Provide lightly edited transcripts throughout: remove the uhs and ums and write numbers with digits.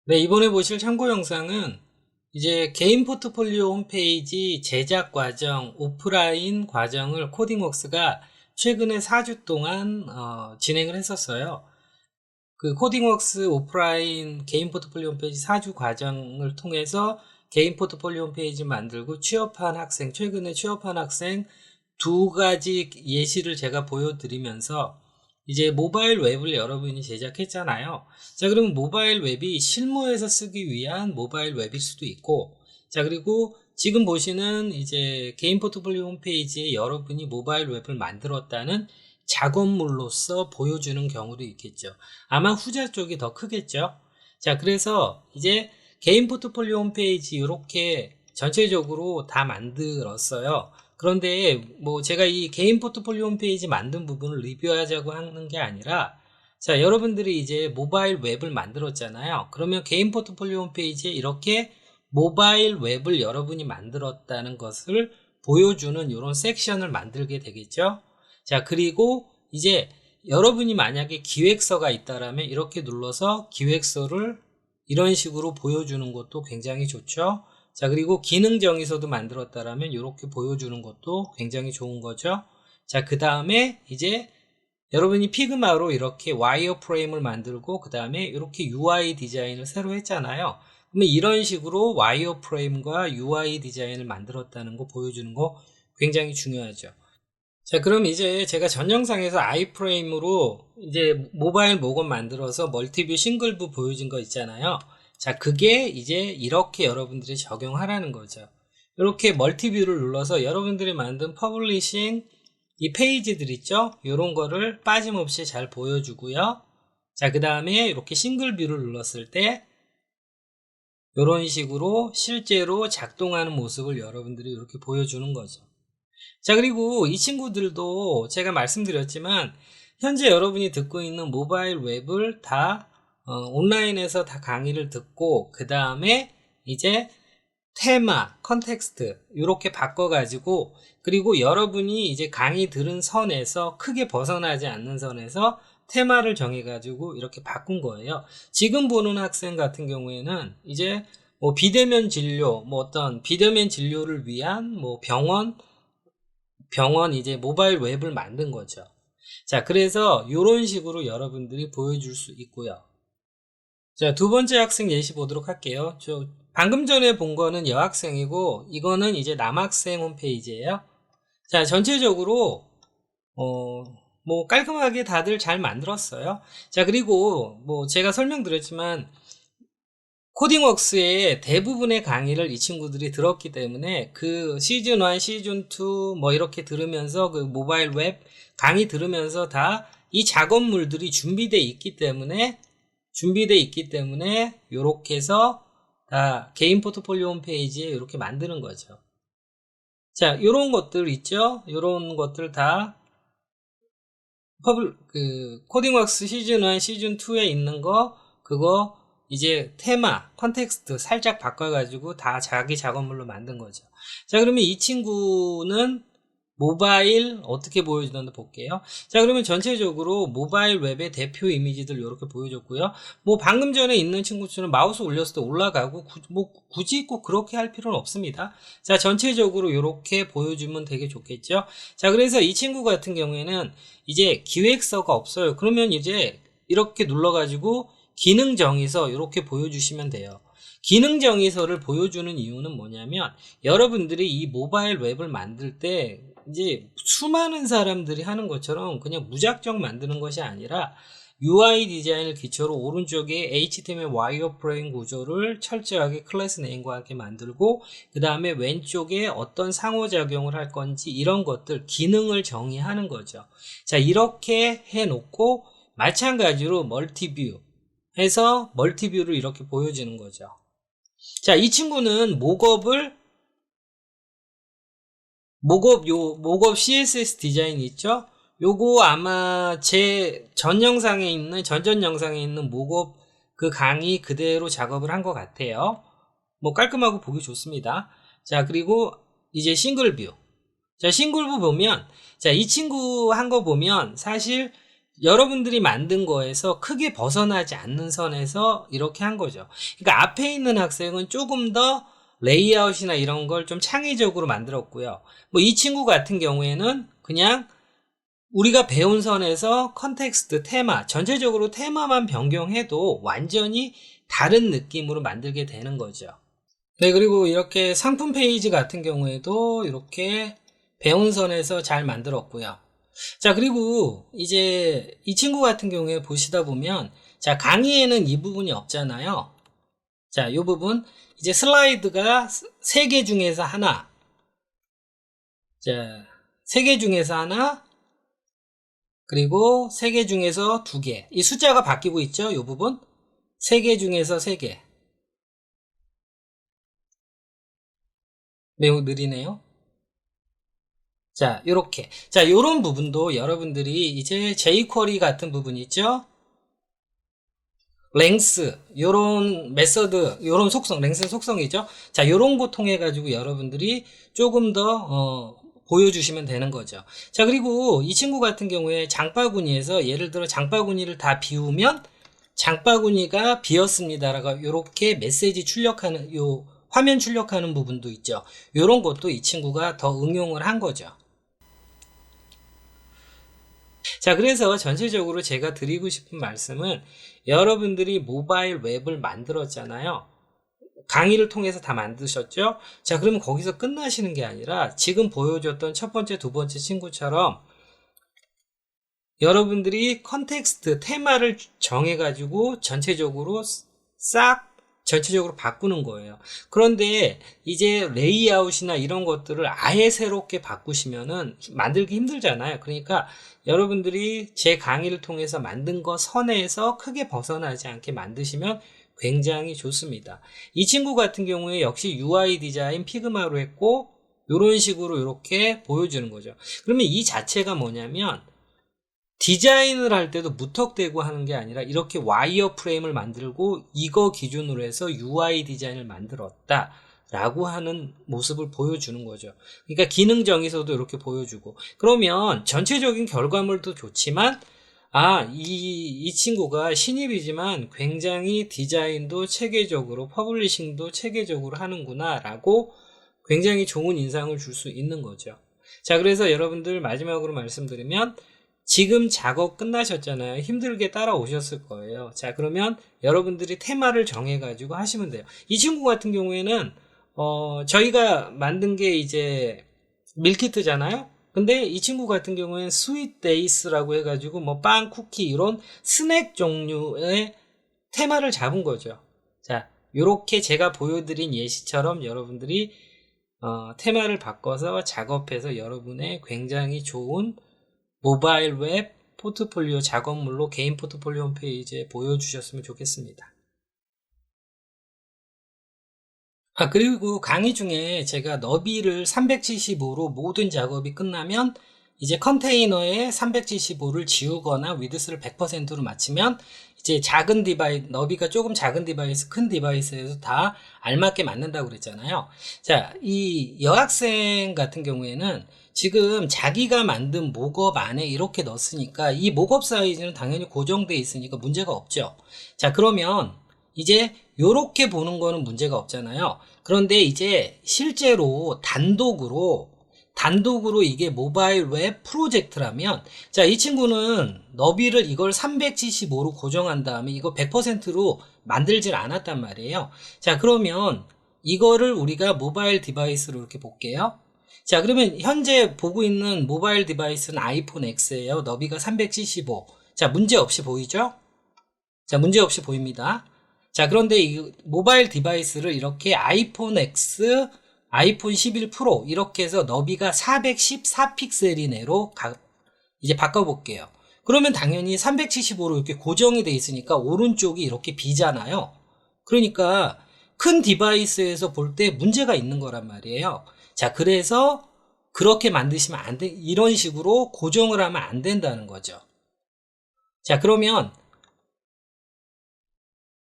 네, 이번에 보실 참고 영상은 이제 개인 포트폴리오 홈페이지 제작 과정, 오프라인 과정을 코딩웍스가 최근에 4주 동안 진행을 했었어요. 그 코딩웍스 오프라인 개인 포트폴리오 홈페이지 4주 과정을 통해서 개인 포트폴리오 홈페이지 만들고 취업한 학생, 최근에 취업한 학생 두 가지 예시를 제가 보여드리면서 이제 모바일 웹을 여러분이 제작했잖아요. 자, 그러면 모바일 웹이 실무에서 쓰기 위한 모바일 웹일 수도 있고, 자, 그리고 지금 보시는 이제 개인 포트폴리오 홈페이지에 여러분이 모바일 웹을 만들었다는 작업물로서 보여주는 경우도 있겠죠. 아마 후자 쪽이 더 크겠죠. 자, 그래서 이제 개인 포트폴리오 홈페이지 이렇게 전체적으로 다 만들었어요. 그런데 뭐 제가 이 개인 포트폴리오 홈페이지 만든 부분을 리뷰하자고 하는 게 아니라, 자, 여러분들이 이제 모바일 웹을 만들었잖아요. 그러면 개인 포트폴리오 홈페이지에 이렇게 모바일 웹을 여러분이 만들었다는 것을 보여주는 이런 섹션을 만들게 되겠죠. 자, 그리고 이제 여러분이 만약에 기획서가 있다라면 이렇게 눌러서 기획서를 이런 식으로 보여주는 것도 굉장히 좋죠. 자, 그리고 기능 정의서도 만들었다라면 이렇게 보여주는 것도 굉장히 좋은 거죠. 자, 그 다음에 이제 여러분이 피그마로 이렇게 와이어프레임을 만들고 그 다음에 이렇게 UI 디자인을 새로 했잖아요. 그러면 이런 식으로 와이어프레임과 UI 디자인을 만들었다는 거 보여주는 거 굉장히 중요하죠. 자, 그럼 이제 제가 전 영상에서 아이프레임으로 이제 모바일 모건 만들어서 멀티뷰 싱글뷰 보여준 거 있잖아요. 자, 그게 이제 이렇게 여러분들이 적용하라는 거죠. 이렇게 멀티뷰를 눌러서 여러분들이 만든 퍼블리싱 이 페이지들 있죠? 이런 거를 빠짐없이 잘 보여주고요. 자, 그 다음에 이렇게 싱글뷰를 눌렀을 때 이런 식으로 실제로 작동하는 모습을 여러분들이 이렇게 보여주는 거죠. 자, 그리고 이 친구들도 제가 말씀드렸지만 현재 여러분이 듣고 있는 모바일 웹을 다 온라인에서 다 강의를 듣고 그 다음에 이제 테마, 컨텍스트 이렇게 바꿔가지고 그리고 여러분이 이제 강의 들은 선에서 크게 벗어나지 않는 선에서 테마를 정해가지고 이렇게 바꾼 거예요. 지금 보는 학생 같은 경우에는 이제 뭐 비대면 진료, 뭐 어떤 비대면 진료를 위한 뭐 병원 이제 모바일 웹을 만든 거죠. 자, 그래서 이런 식으로 여러분들이 보여줄 수 있고요. 자, 두 번째 학생 예시 보도록 할게요. 방금 전에 본 거는 여학생이고 이거는 이제 남학생 홈페이지예요. 자, 전체적으로 뭐 깔끔하게 다들 잘 만들었어요. 자, 그리고 뭐 제가 설명드렸지만 코딩웍스의 대부분의 강의를 이 친구들이 들었기 때문에 그 시즌 1, 시즌 2 뭐 이렇게 들으면서 그 모바일 웹 강의 들으면서 다 이 작업물들이 준비되어 있기 때문에 요렇게 해서 다 개인 포트폴리오 홈페이지에 이렇게 만드는 거죠. 자, 요런 것들 있죠? 요런 것들 다 코딩웍스 시즌 1, 시즌 2에 있는 거 그거 이제 테마, 컨텍스트 살짝 바꿔가지고 다 자기 작업물로 만든 거죠. 자, 그러면 이 친구는 모바일 어떻게 보여주는지 볼게요. 자, 그러면 전체적으로 모바일 웹의 대표 이미지들 이렇게 보여줬고요. 뭐 방금 전에 있는 친구처럼 마우스 올렸을 때 올라가고 뭐 굳이 꼭 그렇게 할 필요는 없습니다. 자, 전체적으로 이렇게 보여주면 되게 좋겠죠. 자, 그래서 이 친구 같은 경우에는 이제 기획서가 없어요. 그러면 이제 이렇게 눌러가지고 기능 정의서 이렇게 보여주시면 돼요. 기능 정의서를 보여주는 이유는 뭐냐면 여러분들이 이 모바일 웹을 만들 때 이제 수많은 사람들이 하는 것처럼 그냥 무작정 만드는 것이 아니라 UI 디자인을 기초로 오른쪽에 HTML 와이어프레임 구조를 철저하게 클래스 네임과 함께 만들고 그 다음에 왼쪽에 어떤 상호작용을 할 건지 이런 것들 기능을 정의하는 거죠. 자, 이렇게 해놓고 마찬가지로 멀티뷰 해서 멀티뷰를 이렇게 보여주는 거죠. 자, 이 친구는 목업 CSS 디자인 있죠? 요거 아마 제 전 영상에 있는 목업 그 강의 그대로 작업을 한 것 같아요. 뭐 깔끔하고 보기 좋습니다. 자, 그리고 이제 싱글뷰. 자, 싱글뷰 보면, 자, 이 친구 한 거 보면 사실 여러분들이 만든 거에서 크게 벗어나지 않는 선에서 이렇게 한 거죠. 그러니까 앞에 있는 학생은 조금 더 레이아웃이나 이런 걸 좀 창의적으로 만들었고요. 뭐 이 친구 같은 경우에는 그냥 우리가 배운 선에서 컨텍스트, 테마, 전체적으로 테마만 변경해도 완전히 다른 느낌으로 만들게 되는 거죠. 네, 그리고 이렇게 상품 페이지 같은 경우에도 이렇게 배운 선에서 잘 만들었고요. 자, 그리고 이제 이 친구 같은 경우에 보시다 보면, 자, 강의에는 이 부분이 없잖아요. 자, 이 부분, 이제 슬라이드가 3개 중에서 하나. 자, 3개 중에서 하나, 그리고 3개 중에서 2개. 이 숫자가 바뀌고 있죠, 이 부분. 3개 중에서 3개. 매우 느리네요. 자, 요렇게. 자, 요런 부분도 여러분들이 이제 jQuery 같은 부분 있죠? 랭스, 요런 메서드, 요런 속성, 랭스 속성이죠? 자, 요런 거 통해가지고 여러분들이 조금 더, 보여주시면 되는 거죠. 자, 그리고 이 친구 같은 경우에 장바구니에서 예를 들어 장바구니를 다 비우면 장바구니가 비었습니다라고 요렇게 메시지 출력하는, 요 화면 출력하는 부분도 있죠. 요런 것도 이 친구가 더 응용을 한 거죠. 자, 그래서 전체적으로 제가 드리고 싶은 말씀은 여러분들이 모바일 웹을 만들었잖아요. 강의를 통해서 다 만드셨죠? 자, 그러면 거기서 끝나시는 게 아니라 지금 보여줬던 첫 번째, 두 번째 친구처럼 여러분들이 컨텍스트, 테마를 정해가지고 전체적으로 전체적으로 바꾸는 거예요. 그런데 이제 레이아웃이나 이런 것들을 아예 새롭게 바꾸시면은 만들기 힘들잖아요. 그러니까 여러분들이 제 강의를 통해서 만든 거 선에서 크게 벗어나지 않게 만드시면 굉장히 좋습니다. 이 친구 같은 경우에 역시 UI 디자인 피그마로 했고 이런 식으로 이렇게 보여주는 거죠. 그러면 이 자체가 뭐냐면 디자인을 할 때도 무턱대고 하는 게 아니라 이렇게 와이어 프레임을 만들고 이거 기준으로 해서 UI 디자인을 만들었다 라고 하는 모습을 보여주는 거죠. 그러니까 기능 정의서도 이렇게 보여주고 그러면 전체적인 결과물도 좋지만 이 친구가 신입이지만 굉장히 디자인도 체계적으로 퍼블리싱도 체계적으로 하는구나 라고 굉장히 좋은 인상을 줄 수 있는 거죠. 자, 그래서 여러분들 마지막으로 말씀드리면 지금 작업 끝나셨잖아요. 힘들게 따라오셨을 거예요. 자, 그러면 여러분들이 테마를 정해가지고 하시면 돼요. 이 친구 같은 경우에는, 저희가 만든 게 이제 밀키트잖아요. 근데 이 친구 같은 경우에는 스윗 데이스라고 해가지고 뭐 빵, 쿠키 이런 스낵 종류의 테마를 잡은 거죠. 자, 요렇게 제가 보여드린 예시처럼 여러분들이, 테마를 바꿔서 작업해서 여러분의 굉장히 좋은 모바일 웹 포트폴리오 작업물로 개인 포트폴리오 홈페이지에 보여주셨으면 좋겠습니다. 그리고 강의 중에 제가 너비를 375로 모든 작업이 끝나면 이제 컨테이너에 375를 지우거나 위드스를 100%로 맞추면 이제 작은 너비가 조금 작은 디바이스, 큰 디바이스에서 다 알맞게 맞는다고 그랬잖아요. 자, 이 여학생 같은 경우에는 지금 자기가 만든 목업 안에 이렇게 넣었으니까 이 목업 사이즈는 당연히 고정되어 있으니까 문제가 없죠. 자, 그러면 이제 요렇게 보는 거는 문제가 없잖아요. 그런데 이제 실제로 단독으로 이게 모바일 웹 프로젝트라면 자, 이 친구는 너비를 이걸 375로 고정한 다음에 이거 100%로 만들질 않았단 말이에요. 자, 그러면 이거를 우리가 모바일 디바이스로 이렇게 볼게요. 자, 그러면 현재 보고 있는 모바일 디바이스는 아이폰 X예요. 너비가 375. 자, 문제 없이 보이죠? 자, 문제 없이 보입니다. 자, 그런데 이 모바일 디바이스를 이렇게 아이폰 X, 아이폰 11 프로 이렇게 해서 너비가 414픽셀이네로 이제 바꿔볼게요. 그러면 당연히 375로 이렇게 고정이 돼 있으니까 오른쪽이 이렇게 비잖아요. 그러니까 큰 디바이스에서 볼 때 문제가 있는 거란 말이에요. 자, 그래서 그렇게 만드시면 안 돼. 이런 식으로 고정을 하면 안 된다는 거죠. 자, 그러면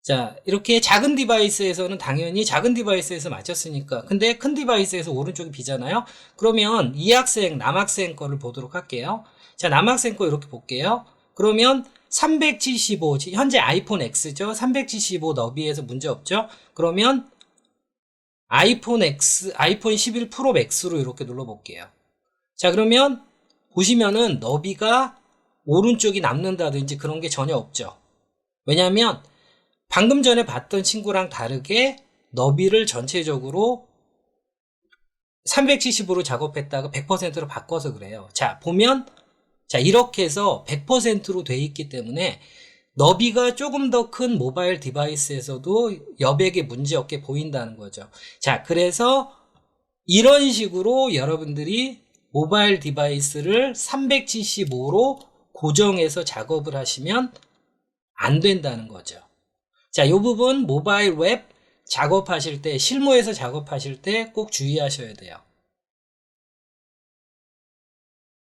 자, 이렇게 작은 디바이스에서는 당연히 작은 디바이스에서 맞췄으니까. 근데 큰 디바이스에서 오른쪽이 비잖아요. 그러면 이 학생, 남학생 거를 보도록 할게요. 자, 남학생 거 이렇게 볼게요. 그러면 375, 현재 아이폰 X죠. 375 너비에서 문제 없죠. 그러면 아이폰 11 프로 맥스로 이렇게 눌러볼게요. 자, 그러면 보시면은 너비가 오른쪽이 남는다든지 그런 게 전혀 없죠. 왜냐하면 방금 전에 봤던 친구랑 다르게 너비를 전체적으로 370으로 작업했다가 100%로 바꿔서 그래요. 자, 보면 자, 이렇게 해서 100%로 돼 있기 때문에 너비가 조금 더 큰 모바일 디바이스에서도 여백에 문제없게 보인다는 거죠. 자, 그래서 이런 식으로 여러분들이 모바일 디바이스를 375로 고정해서 작업을 하시면 안 된다는 거죠. 자, 이 부분 모바일 웹 작업하실 때, 실무에서 작업하실 때 꼭 주의하셔야 돼요.